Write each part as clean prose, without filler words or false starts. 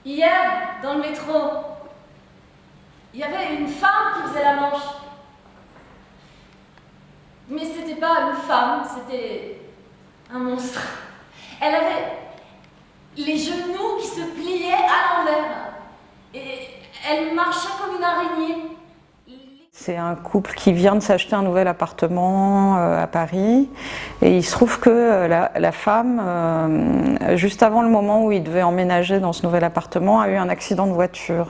Hier, dans le métro, il y avait une femme qui faisait la manche. Mais c'était pas une femme, c'était un monstre. Elle avait les genoux qui se pliaient à l'envers. Et elle marchait comme une araignée. C'est un couple qui vient de s'acheter un nouvel appartement à Paris et il se trouve que la femme, juste avant le moment où il devait emménager dans ce nouvel appartement, a eu un accident de voiture.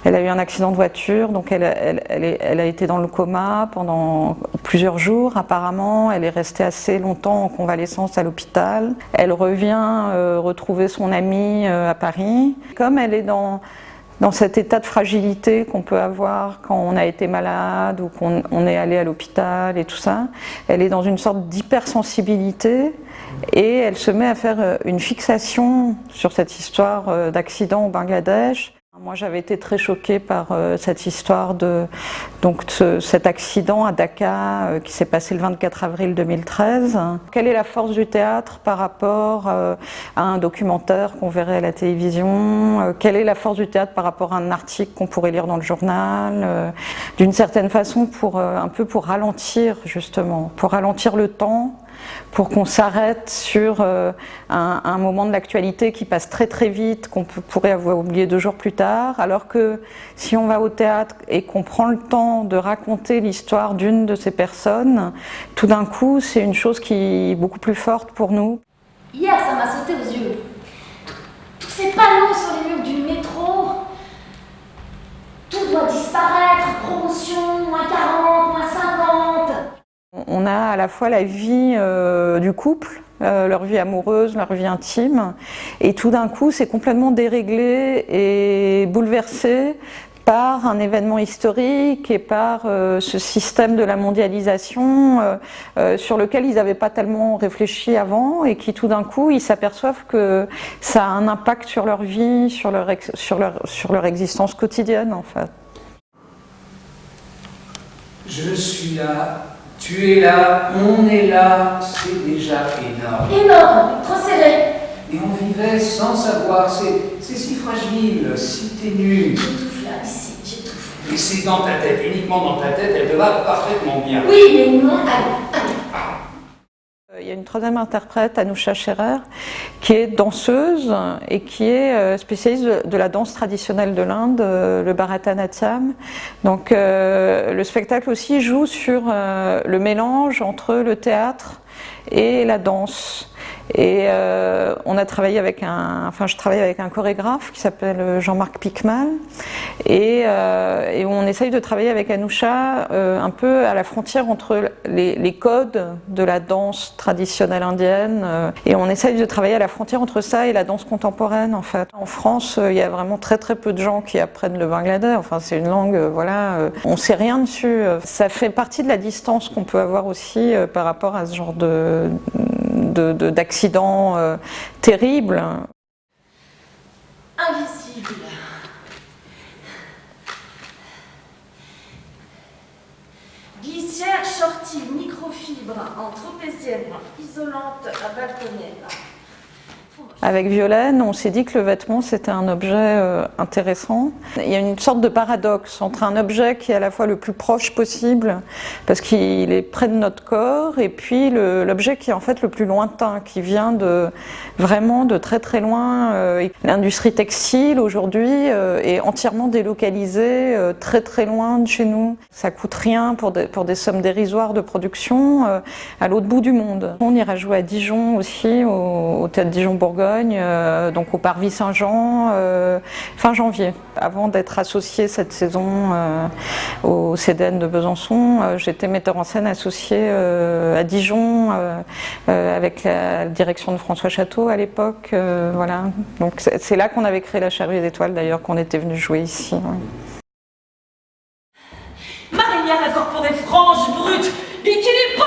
Elle a eu un accident de voiture, donc elle a été dans le coma pendant plusieurs jours apparemment. Elle est restée assez longtemps en convalescence à l'hôpital. Elle revient retrouver son amie à Paris. Comme elle est dans cet état de fragilité qu'on peut avoir quand on a été malade ou qu'on est allé à l'hôpital et tout ça, elle est dans une sorte d'hypersensibilité et elle se met à faire une fixation sur cette histoire d'accident au Bangladesh. Moi j'avais été très choquée par cette histoire de cet accident à Dhaka qui s'est passé le 24 avril 2013. Quelle est la force du théâtre par rapport à un documentaire qu'on verrait à la télévision? Quelle est la force du théâtre par rapport à un article qu'on pourrait lire dans le journal? D'une certaine façon un peu pour ralentir justement, pour ralentir le temps, pour qu'on s'arrête sur un moment de l'actualité qui passe très très vite, qu'on pourrait avoir oublié 2 jours plus tard, alors que si on va au théâtre et qu'on prend le temps de raconter l'histoire d'une de ces personnes, tout d'un coup c'est une chose qui est beaucoup plus forte pour nous. Hier ça m'a sauté aux yeux. Tous ces panneaux sur les murs du métro, tout doit disparaître, promotion, moins 40, moins 50. On a à la fois la vie du couple, leur vie amoureuse, leur vie intime, et tout d'un coup c'est complètement déréglé et bouleversé par un événement historique et par ce système de la mondialisation sur lequel ils n'avaient pas tellement réfléchi avant et qui tout d'un coup ils s'aperçoivent que ça a un impact sur leur vie, sur leur existence quotidienne en fait. Je suis là. Tu es là, on est là, c'est déjà énorme. Énorme, trop serré. Et on vivait sans savoir, c'est si fragile, si ténu. J'étouffe là, ici, j'étouffe. Mais c'est dans ta tête, uniquement dans ta tête, elle te va parfaitement bien. Oui, mais non, allez. Il y a une troisième interprète, Anousha Scherer, qui est danseuse et qui est spécialiste de la danse traditionnelle de l'Inde, le Bharatanatyam. Donc le spectacle aussi joue sur le mélange entre le théâtre et la danse. Et on a travaillé je travaille avec un chorégraphe qui s'appelle Jean-Marc Picmal et on essaye de travailler avec Anousha un peu à la frontière entre les codes de la danse traditionnelle indienne et on essaye de travailler à la frontière entre ça et la danse contemporaine en fait. En France, il y a vraiment très très peu de gens qui apprennent le bangladais, enfin c'est une langue, on sait rien dessus. Ça fait partie de la distance qu'on peut avoir aussi par rapport à ce genre d'accidents terribles. Invisible. Glissière shorty microfibre en tropézienne isolante à balconnière. Avec Violaine, on s'est dit que le vêtement c'était un objet intéressant. Il y a une sorte de paradoxe entre un objet qui est à la fois le plus proche possible parce qu'il est près de notre corps et puis l'objet qui est en fait le plus lointain, qui vient vraiment de très très loin. L'industrie textile aujourd'hui est entièrement délocalisée très très loin de chez nous. Ça coûte rien pour des sommes dérisoires de production à l'autre bout du monde. On ira jouer à Dijon aussi, au théâtre Dijon-Bourgogne. Donc au Parvis Saint-Jean, fin janvier. Avant d'être associée cette saison au CDN de Besançon, j'étais metteur en scène associée à Dijon avec la direction de François Château à l'époque. Voilà. Donc c'est là qu'on avait créé la Charrue des Étoiles d'ailleurs, qu'on était venu jouer ici. Ouais. Marinière d'accord pour des franges brutes, bikini pas